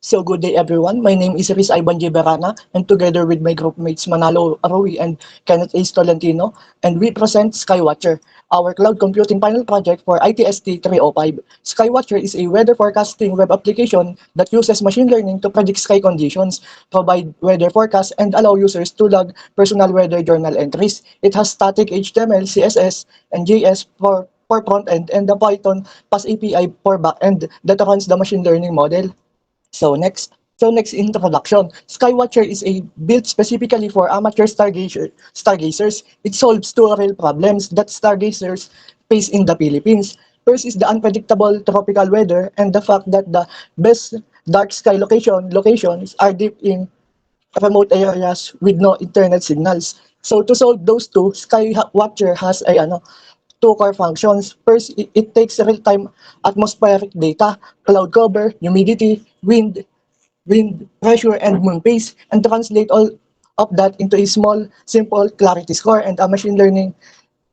So good day everyone. My name is Riz Ivan Giberana and together with my group mates Manalo Arawi and Kenneth A. Stolentino, and we present Skywatcher, our cloud computing final project for ITST 305. Skywatcher is a weather forecasting web application that uses machine learning to predict sky conditions, provide weather forecasts, and allow users to log personal weather journal entries. It has static HTML, CSS, and JS for front end and the Python PAS API for back end that runs the machine learning model. So next introduction. Skywatcher is a built specifically for amateur stargazers. It solves two real problems that stargazers face in the Philippines. First is the unpredictable tropical weather and the fact that the best dark sky locations are deep in remote areas with no internet signals. So to solve those two, Skywatcher has two core functions. First, it takes real-time atmospheric data, cloud cover, humidity, wind pressure, and moon phase, and translate all of that into a small, simple clarity score and a machine learning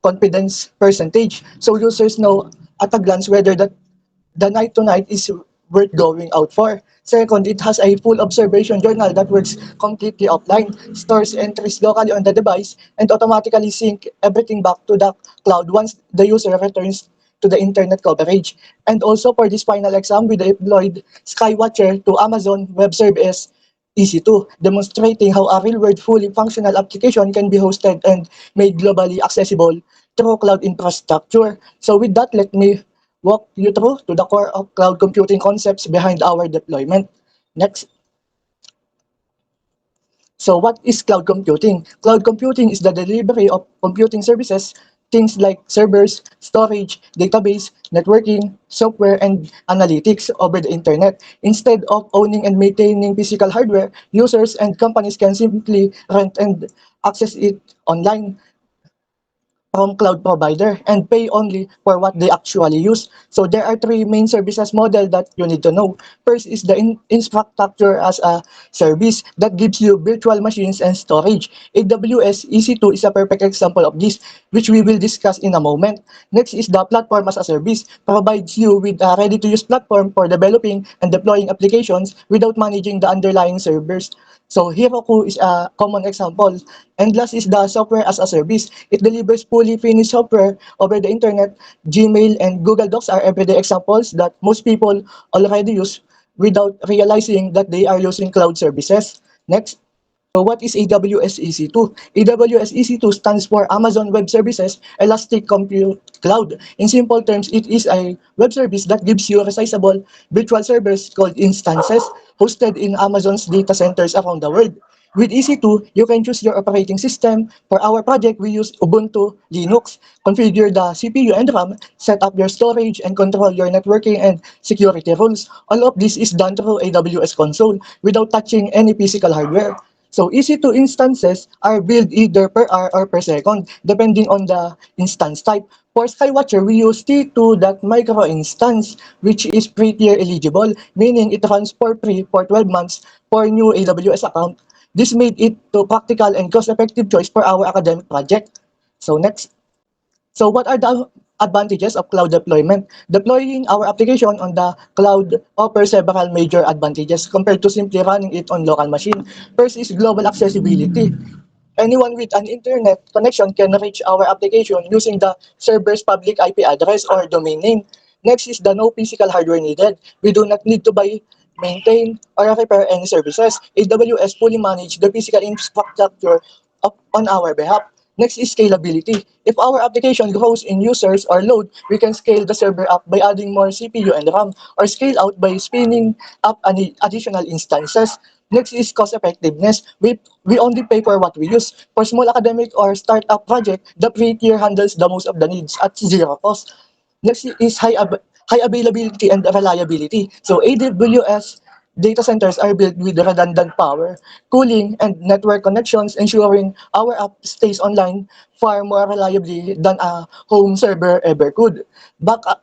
confidence percentage. So users know at a glance whether the night to night is worth going out for. Second, it has a full observation journal that works completely offline, stores entries locally on the device, and automatically sync everything back to the cloud once the user returns to the internet coverage. And also for this final exam, we deployed Skywatcher to Amazon Web Service EC2, demonstrating how a real-world fully functional application can be hosted and made globally accessible through cloud infrastructure. So with that, let me walk you through to the core of cloud computing concepts behind our deployment. Next. So what is cloud computing? Cloud computing is the delivery of computing services, things like servers, storage, database, networking, software, and analytics over the internet. Instead of owning and maintaining physical hardware, users and companies can simply rent and access it online from cloud provider and pay only for what they actually use. So there are three main services model that you need to know. First is the infrastructure as a service that gives you virtual machines and storage. AWS EC2 is a perfect example of this, which we will discuss in a moment. Next is the platform as a service, provides you with a ready-to-use platform for developing and deploying applications without managing the underlying servers. So Heroku is a common example. And last is the software as a service. It delivers fully finished software over the internet. Gmail and Google Docs are everyday examples that most people already use without realizing that they are using cloud services. Next. So what is AWS EC2? AWS EC2 stands for Amazon Web Services Elastic Compute Cloud. In simple terms, it is a web service that gives you resizable virtual servers called instances hosted in Amazon's data centers around the world. With EC2, you can choose your operating system. For our project, we use Ubuntu Linux. Configure the CPU and RAM, set up your storage, and control your networking and security rules. All of this is done through AWS console without touching any physical hardware. So EC2 instances are built either per hour or per second, depending on the instance type. For Skywatcher, we use T2.micro instance, which is pre-tier eligible, meaning it runs for free for 12 months for new AWS account. This made it a practical and cost-effective choice for our academic project. So next. So what are the advantages of cloud deployment? Deploying our application on the cloud offers several major advantages compared to simply running it on local machine. First is global accessibility. Anyone with an internet connection can reach our application using the server's public IP address or domain name. Next is the no physical hardware needed. We do not need to buy, maintain, or repair any services. AWS fully manage the physical infrastructure on our behalf. Next is scalability. If our application grows in users or load, we can scale the server up by adding more CPU and RAM, or scale out by spinning up additional instances. Next is cost effectiveness. We only pay for what we use. For small academic or startup project, the free tier handles the most of the needs at zero cost. Next is high availability and reliability. So AWS data centers are built with redundant power, cooling, and network connections, ensuring our app stays online far more reliably than a home server ever could.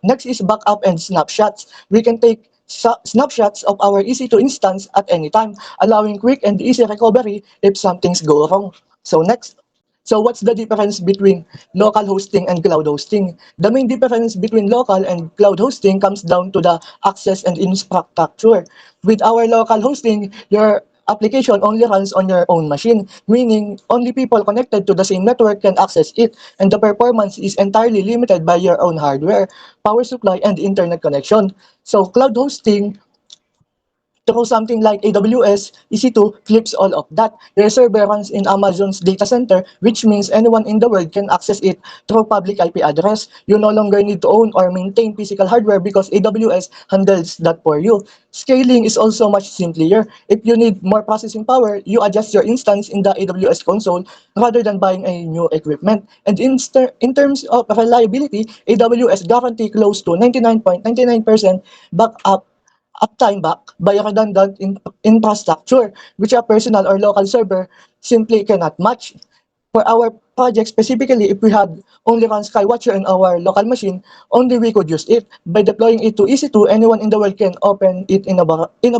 Next is backup and snapshots. We can take snapshots of our EC2 instance at any time, allowing quick and easy recovery if some things go wrong. So next. So what's the difference between local hosting and cloud hosting? The main difference between local and cloud hosting comes down to the access and infrastructure. With our local hosting, your application only runs on your own machine, meaning only people connected to the same network can access it, and the performance is entirely limited by your own hardware, power supply, and internet connection. So cloud hosting through something like AWS, EC2 flips all of that. Your server runs in Amazon's data center, which means anyone in the world can access it through public IP address. You no longer need to own or maintain physical hardware because AWS handles that for you. Scaling is also much simpler. If you need more processing power, you adjust your instance in the AWS console rather than buying a new equipment. And in terms of reliability, AWS guarantee close to 99.99% backup uptime back by a redundant infrastructure, which a personal or local server simply cannot match. For our project specifically, if we had only run Skywatcher in our local machine, only we could use it. By deploying it to EC2, anyone in the world can open it in a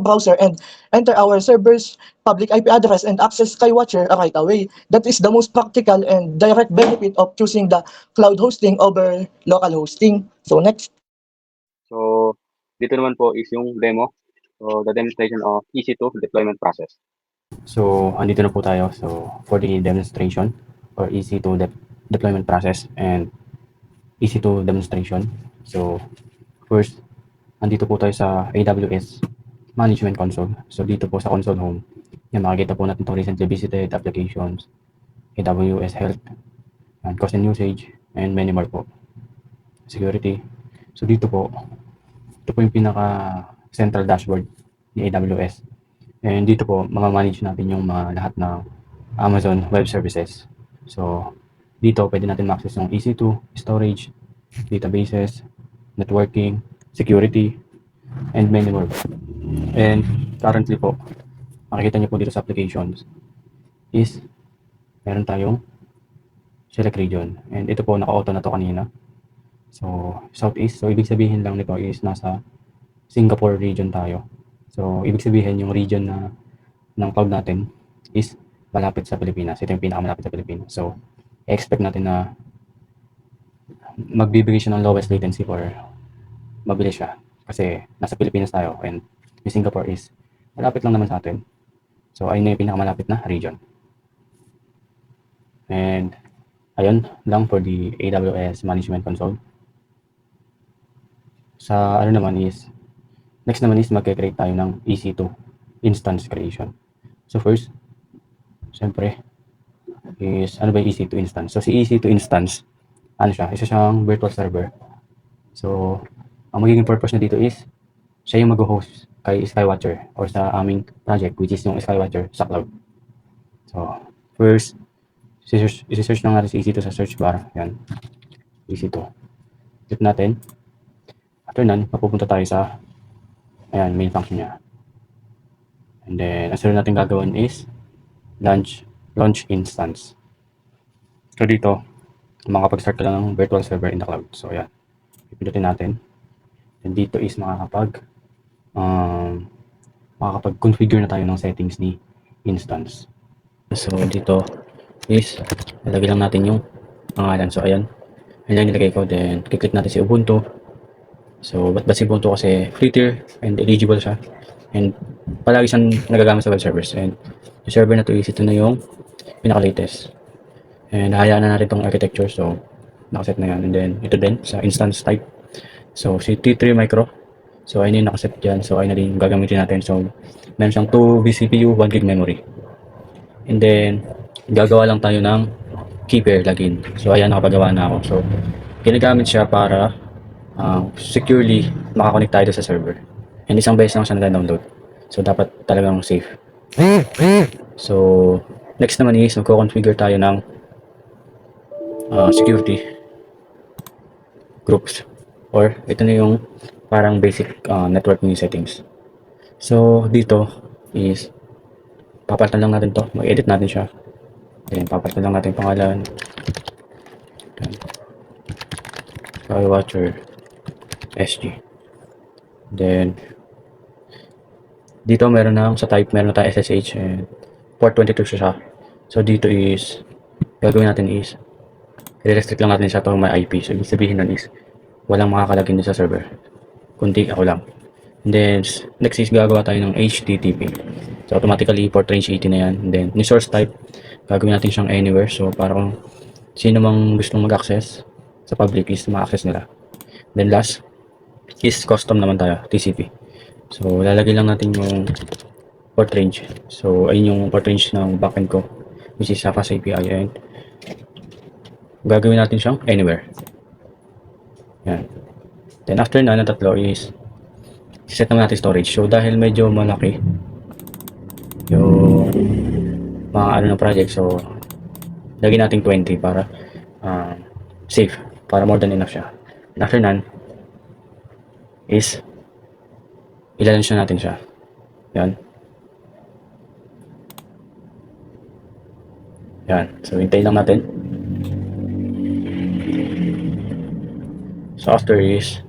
browser and enter our server's public IP address and access Skywatcher right away. That is the most practical and direct benefit of choosing the cloud hosting over local hosting. So next. So, dito naman po is yung demo. So, the demonstration of EC2 deployment process. So, andito na po tayo. So, for the demonstration or EC2 deployment process and EC2 demonstration. So, first, andito po tayo sa AWS Management Console. So, dito po sa console home, yan, makikita po natin itong recently visited applications, AWS Health, and cost and usage, and many more po. Security. So, dito po, ito po yung pinaka central dashboard ni AWS. And dito po, manage natin yung mga lahat ng Amazon Web Services. So, dito pwede natin ma-access yung EC2, storage, databases, networking, security, and many more. And currently po, makikita niyo po dito sa applications is meron tayong select region. And ito po, naka-auto na to kanina. So, Southeast. So, ibig sabihin lang nito is nasa Singapore region tayo. So, ibig sabihin yung region na ng cloud natin is malapit sa Pilipinas. Ito yung pinakamalapit sa Pilipinas. So, expect natin na magbibigay siya ng lowest latency or mabilis siya. Kasi nasa Pilipinas tayo and yung Singapore is malapit lang naman sa atin. So, ayun na yung pinakamalapit na region. And, ayun lang for the AWS Management Console. Sa ano naman is, next naman is mag-create tayo ng EC2 instance creation. So first, syempre, is ano ba yung EC2 instance? So si EC2 instance, ano siya? Isa siyang virtual server. So, ang magiging purpose na dito is, siya yung mag-host kay Skywatcher or sa aming project, which is yung Skywatcher sa cloud. So, first, isi-search lang natin si EC2 sa search bar. Yan. EC2. Click natin. After nun, mapupunta tayo sa ayan, main function niya. And then, ang sunod natin gagawin is launch instance. So dito, makakapag-start ka lang ng virtual server in the cloud. So ayan, ipindutin natin. And dito is makakapag-configure na tayo ng settings ni instance. So dito is, lalagay lang natin yung pangalan. So ayan, ayan nilagay ko. Then, click natin si Ubuntu. So, ba't si Ubuntu? Kasi free tier and eligible siya. And palagi siyang nagagamit sa web servers. And yung server na to is ito na yung pinaka-latest. And hayaan na natin itong architecture. So, nakaset na yan. And then, ito din sa instance type. So, si T3 Micro. So, ayun yung nakaset dyan. So, ayun na din gagamitin natin. So, meron siyang 2 vCPU, 1 gig memory. And then, gagawa lang tayo ng key pair login. So, ayan, nakapagawa na ako. So, ginagamit siya para securely makakonect tayo sa server. And isang beses lang siya na-download. So, dapat talagang safe. So, next naman is magko-configure tayo ng security groups. Or, ito na yung parang basic networking settings. So, dito is papalitan lang natin to. Mag-edit natin siya. Then, papalitan lang natin yung pangalan. Skywatcher SG. Then, dito meron na sa type, meron na tayo SSH and port 22 siya. So, dito is gagawin natin is, i-restrict lang natin siya to may IP. So, ibig sabihin nun is, walang makakalagin din sa server. Kundi ako lang. And then, next is gagawa tayo ng HTTP. So, automatically, port range 80 na yan. And then, ni source type, gagawin natin siyang anywhere. So, para kung sino mang gustong mag-access sa public is ma-access nila. Then, last is custom naman tayo, TCP. So, lalagay lang natin yung port range. So, ayun yung port range ng backend ko, which is Fast API. And gagawin natin siyang anywhere. Yan. Then, after na tatlo is set naman natin storage. So, dahil medyo malaki yung mga ano ng project, so lagyan natin 20 para safe, para more than enough siya. And after nan is ilalunch na natin siya. Yan. Yan. So, hintayin lang natin. So, after is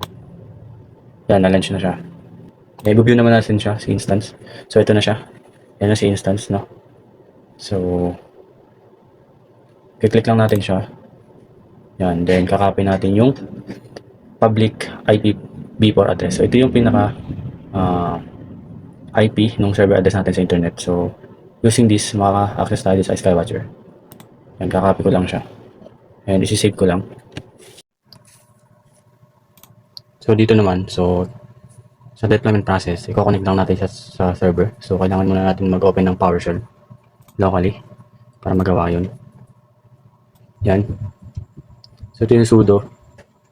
yan, na-launch na siya. I-view naman natin siya sa instance. So, ito na siya. Yan na si instance, no? So, click lang natin siya. Yan. Then, kakopy natin yung public IPv4 address. So, ito yung pinaka IP nung server address natin sa internet. So, using this, maka-access tayo sa Skywatcher. Yan, kakopy ko lang siya. And, isi-save ko lang. So, dito naman, so, sa deployment process, i-connect lang natin siya sa server. So, kailangan muna natin mag-open ng PowerShell locally para magawa yun. Yan. So, ito yung sudo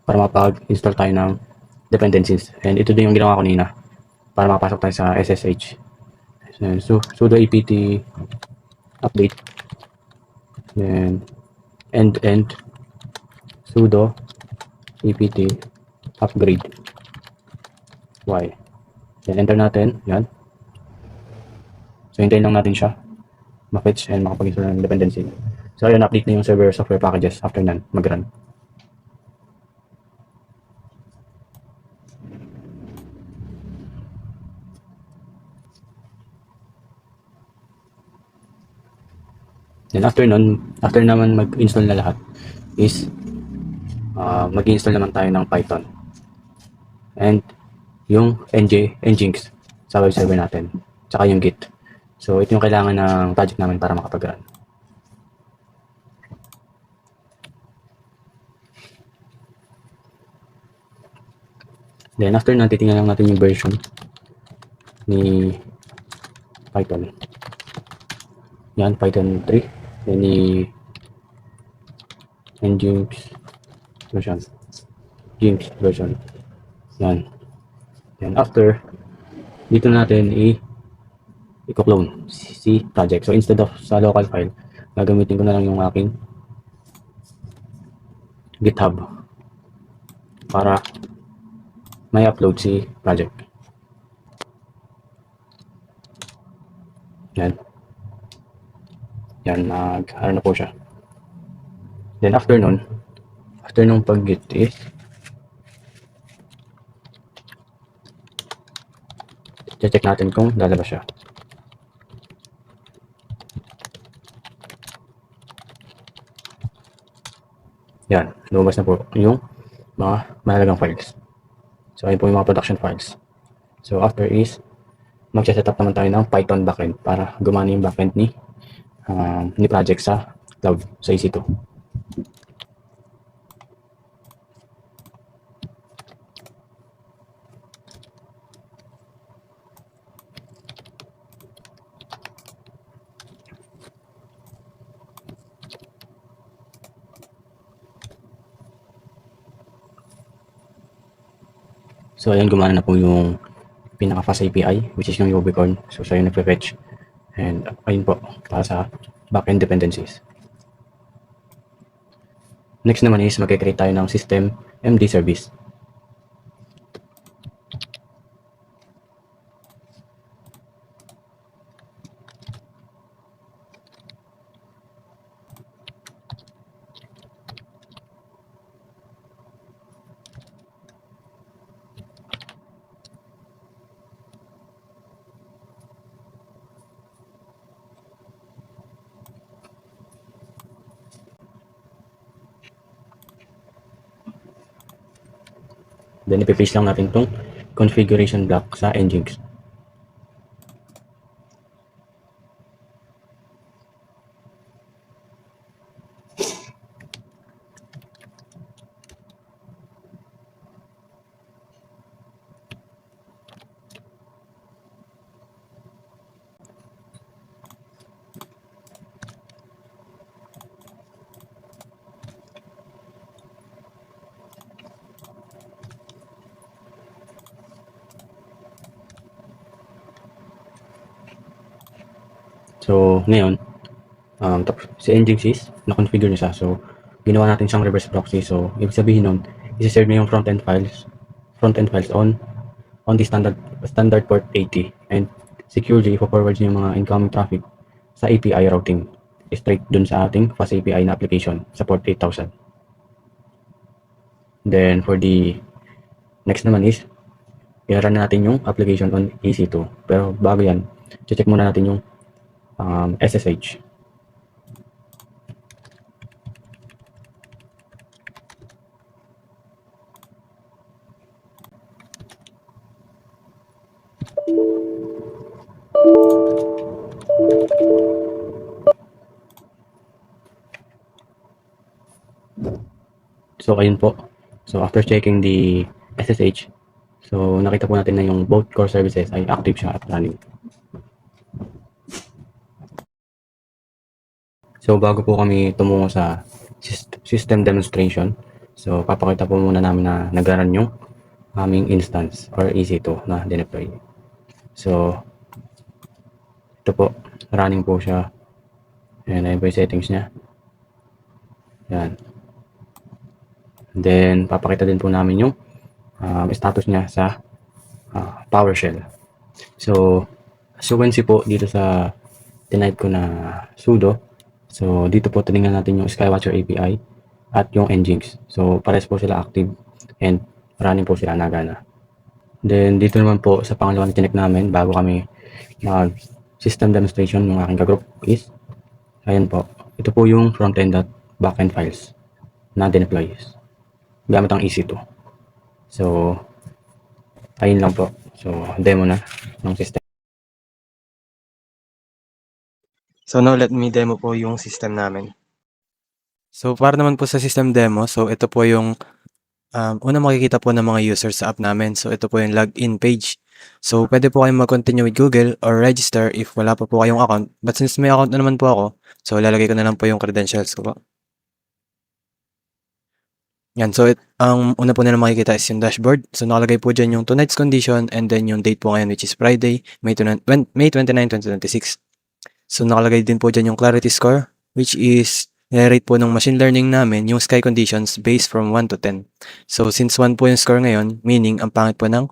para mapag-install tayo ng dependencies. And ito din yung ginawa ko kanina para makapasok tayo sa SSH. So, sudo apt update. Then, end sudo apt upgrade y. Then, enter natin. Yan. So, hintayin lang natin siya ma-fetch and makapag-install ng dependency. So, ayun, update na yung server software packages after nan, mag-run. Then, after nun, after naman mag-install na lahat, is mag-install naman tayo ng Python. And, yung Nginx sa web server natin. Tsaka yung Git. So, ito yung kailangan ng project namin para makapag-run. Then, after natin, tingnan lang natin yung version ni Python. Yan, Python 3. Then, ni Nginx version. Nginx version. Yan. Then, after, dito natin i-clone si project. So, instead of sa local file, gagamitin ko na lang yung aking GitHub para may upload si project. Yan. Yan, ano na po siya. Then, after nung pag-git is, check natin kung lalabas siya. Yan, lumabas na po yung mga mahalagang files. So, ayun po yung mga production files. So, after is, mag-set up naman tayo ng Python backend para gumana yung backend ni project sa cloud, sa EC2. So, ayan, gumana na po yung pinaka-fast API, which is yung Ubicorn. So, siya yung nagpe-fetch. And, ayun po, para sa backend dependencies. Next naman is, mag-create tayo ng system MD service. Then ipipaste lang natin itong configuration block sa Nginx. So, ngayon, tapos si Nginx is na-configure niya siya. So, ginawa natin siyang reverse proxy. So, ibig sabihin nun, isi-serve niya yung front-end files on the standard port 80 and securely forward niya yung mga incoming traffic sa API routing straight dun sa ating fast API na application sa port 8000. Then, for the next naman is, i-run natin yung application on EC2. Pero bago yan, check muna natin yung SSH. So, ayun po. So, after checking the SSH, so, nakita po natin na yung both core services ay active siya at running. So, bago po kami tumungo sa system demonstration, so, papakita po muna namin na nag-run yung aming instance or EC2 na dineploy. So, ito po, running po siya. Ayan, ayun po yung settings niya. Yan. Then, papakita din po namin yung status niya sa PowerShell. So, as you can see po dito sa tinype ko na sudo, so dito po tinignan natin yung Skywatcher API at yung Nginx. So, pares po sila active and running po sila nagana. Then, dito naman po sa pangalawang tinik namin bago kami mag system demonstration ng aking kagroup is, ayan po, ito po yung frontend at backend files na dineploy gamit ang EC2. So, ayun lang po. So, demo na ng system. So now let me demo po yung system namin. So para naman po sa system demo, so ito po yung una makikita po ng mga users sa app namin. So ito po yung login page. So pwede po kayong mag-continue with Google or register if wala pa po kayong account. But since may account na naman po ako, so lalagay ko na lang po yung credentials ko po. Yan, so ang una po nila makikita is yung dashboard. So nakalagay po dyan yung tonight's condition and then yung date po ngayon which is Friday, May 29, 2026. So nakalagay din po dyan yung clarity score which is nire-rate po ng machine learning namin yung sky conditions based from 1 to 10. So since 1 po yung score ngayon, meaning ang pangit po ng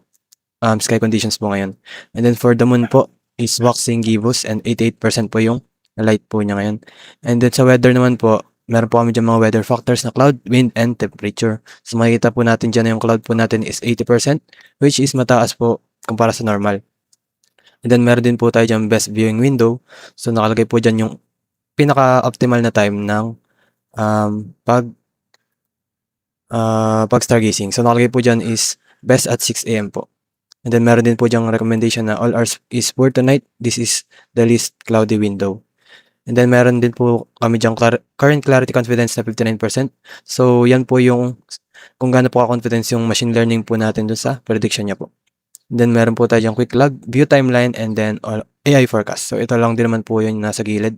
sky conditions po ngayon. And then for the moon po is waxing gibbous and 88% po yung light po niya ngayon. And then sa weather naman po, meron po kami dyan mga weather factors na cloud, wind, and temperature. So makikita po natin dyan na yung cloud po natin is 80% which is mataas po kumpara sa normal. And then meron din po tayo dyan best viewing window. So nakalagay po dyan yung pinaka-optimal na time ng pag stargazing. So nakalagay po dyan is best at 6 AM po. And then meron din po dyan recommendation na all hours is poor tonight. This is the least cloudy window. And then meron din po kami dyan current clarity confidence na 59%. So yan po yung kung gaano po ka-confidence yung machine learning po natin dun sa prediction niya po. Then meron po tayo quick log, view timeline, and then AI forecast. So ito lang din naman po yung nasa gilid.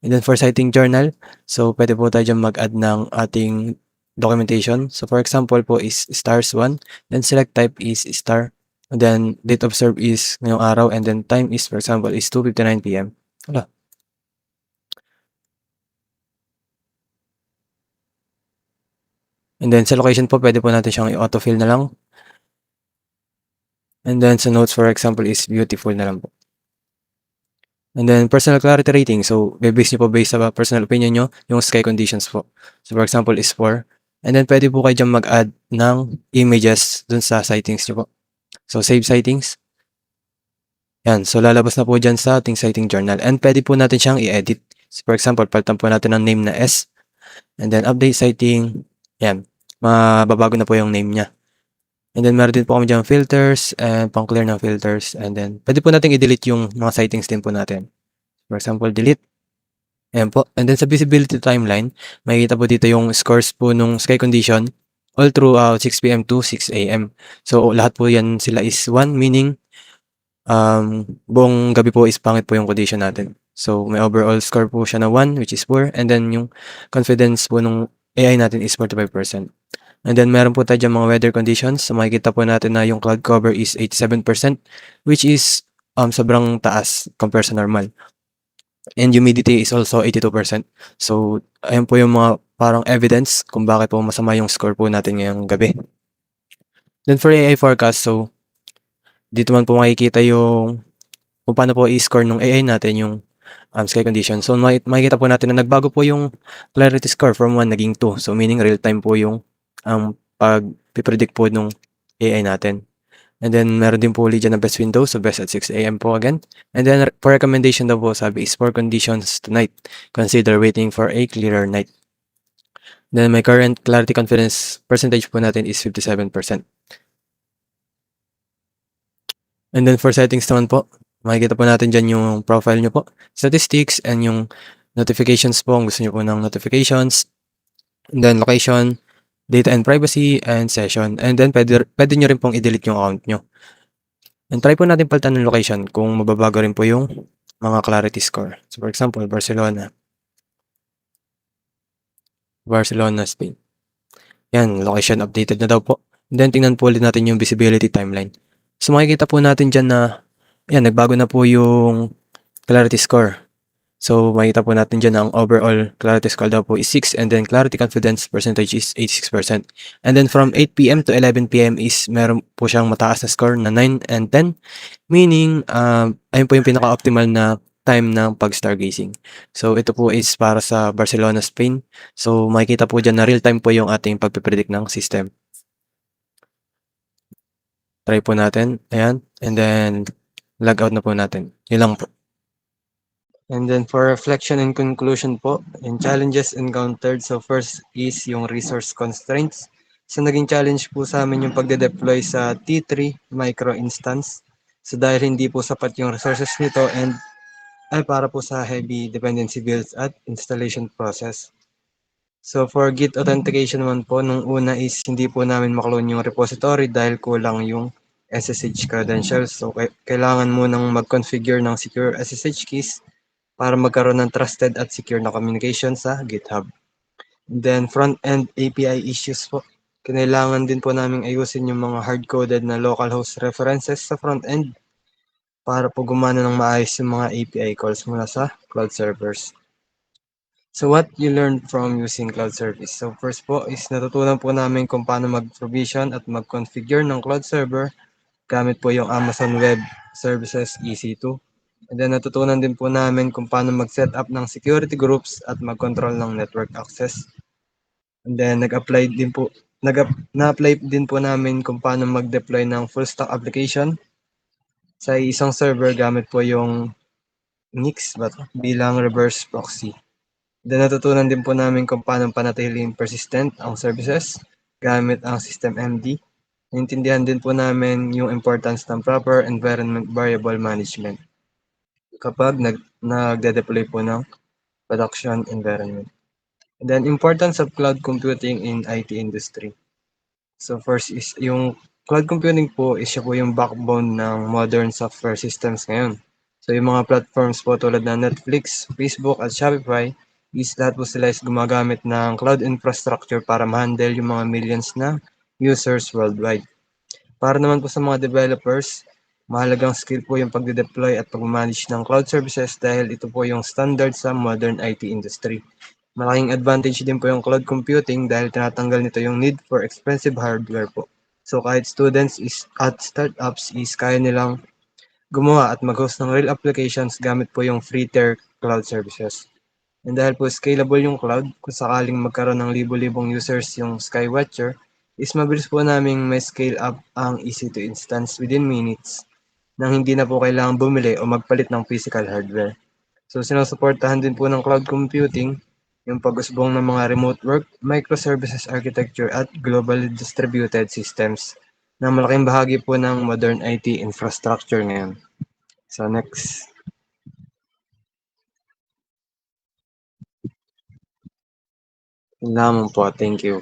And then for citing journal, so pwede po tayo dyan mag-add ng ating documentation. So for example po is stars 1, then select type is star, and then date of serve is ngayong araw, and then time is for example is 2:59 PM. Wala. And then sa location po, pwede po natin siyang i-autofill na lang. And then sa notes, for example, is beautiful na lang po. And then personal clarity rating. So, base nyo po based sa personal opinion nyo, yung sky conditions po. So, for example, is 4. And then pwede po kayo dyan mag-add ng images dun sa sightings nyo po. So, save sightings. Yan. So, lalabas na po dyan sa ating sighting journal. And pwede po natin siyang i-edit. So, for example, palitan po natin ang name na S. And then update sighting. Yan. Mababago na po yung name niya. And then meron din po kami diyang filters and pang-clear ng filters. And then pwede po nating i-delete yung mga settings din po natin. For example, delete. Ayan po. And then sa visibility timeline, makikita po dito yung scores po nung sky condition all throughout 6 p.m. to 6 a.m. So lahat po yan sila is 1, meaning buong gabi po is pangit po yung condition natin. So may overall score po siya na 1, which is poor. And then yung confidence po nung AI natin is 45%. And then meron po tayo dyan mga weather conditions. So makikita po natin na yung cloud cover is 87%, which is sobrang taas compared sa normal. And humidity is also 82%. So ayan po yung mga parang evidence kung bakit po masama yung score po natin ngayong gabi. Then for AI forecast, so dito man po makikita yung kung paano po i-score ng AI natin yung sky condition. So makikita po natin na nagbago po yung clarity score from 1 naging 2. So meaning real time po yung pag-predict po nung AI natin. And then meron din po ulit dyan na best window, so best at 6 a.m. po again. And then for recommendation daw po sabi is for conditions tonight, consider waiting for a clearer night. Then my current clarity confidence percentage po natin is 57%. And then for settings naman po, makikita po natin dyan yung profile nyo po, statistics, and yung notifications po, kung gusto nyo po ng notifications. And then location, data and privacy, and session. And then pwede nyo rin pong i-delete yung account nyo. And try po natin palitan ng location kung mababago rin po yung mga clarity score. So for example, Barcelona, Spain. Yan, location updated na daw po. And then tingnan po ulit natin yung visibility timeline. So makikita po natin dyan na, yan, nagbago na po yung clarity score. So makikita po natin dyan na ang overall clarity score daw po is 6, and then clarity confidence percentage is 86%. And then from 8 p.m. to 11 p.m. is meron po siyang mataas na score na 9 and 10, meaning ayun po yung pinaka-optimal na time ng pag-stargazing. So ito po is para sa Barcelona, Spain. So makikita po dyan na real time po yung ating pagpipredict ng system. Try po natin. Ayan. And then log out na po natin. Yun lang po. And then for reflection and conclusion po, yung challenges encountered. So first is yung resource constraints. So naging challenge po sa amin yung pagde-deploy sa T3 micro instance. So dahil hindi po sapat yung resources nito and ay para po sa heavy dependency builds at installation process. So for Git authentication naman po, nung una is hindi po namin maklone yung repository dahil kulang yung SSH credentials. So kailangan mo nang mag-configure ng secure SSH keys para magkaroon ng trusted at secure na communication sa GitHub. And then front-end API issues po. Kailangan din po namin ayusin yung mga hard-coded na localhost references sa front-end para po gumana ng maayos yung mga API calls mula sa cloud servers. So what you learned from using cloud service? So first po is natutunan po namin kung paano mag-provision at mag-configure ng cloud server gamit po yung Amazon Web Services EC2. And then natutunan din po namin kung paano mag-set up ng security groups at mag-control ng network access. And then na-apply din po namin kung paano mag-deploy ng full stack application sa isang server gamit po yung Nix bilang reverse proxy. Then natutunan din po namin kung paano panatiling persistent ang services gamit ang systemd. Naintindihan din po namin yung importance ng proper environment variable management kapag nagde-deploy po ng production environment. And then importance of cloud computing in IT industry. So first is yung cloud computing po is siya po yung backbone ng modern software systems ngayon. So yung mga platforms po tulad ng Netflix, Facebook at Shopify is lahat po sila is gumagamit ng cloud infrastructure para ma-handle yung mga millions na users worldwide. Para naman po sa mga developers, mahalagang skill po yung pagde-deploy at pag-manage ng cloud services dahil ito po yung standard sa modern IT industry. Malaking advantage din po yung cloud computing dahil tinatanggal nito yung need for expensive hardware po. So kahit students at startups is kaya nilang gumawa at mag-host ng real applications gamit po yung free tier cloud services. And dahil po scalable yung cloud, kung sakaling magkaroon ng libo-libong users yung Skywatcher, is mabilis po naming may scale up ang EC2 instance within minutes nang hindi na po kailangan bumili o magpalit ng physical hardware. So sinusuportahan din po ng cloud computing yung pag-usbong ng mga remote work, microservices architecture at globally distributed systems. na malaking bahagi po ng modern IT infrastructure ngayon. So next. Yun lamang po. Thank you.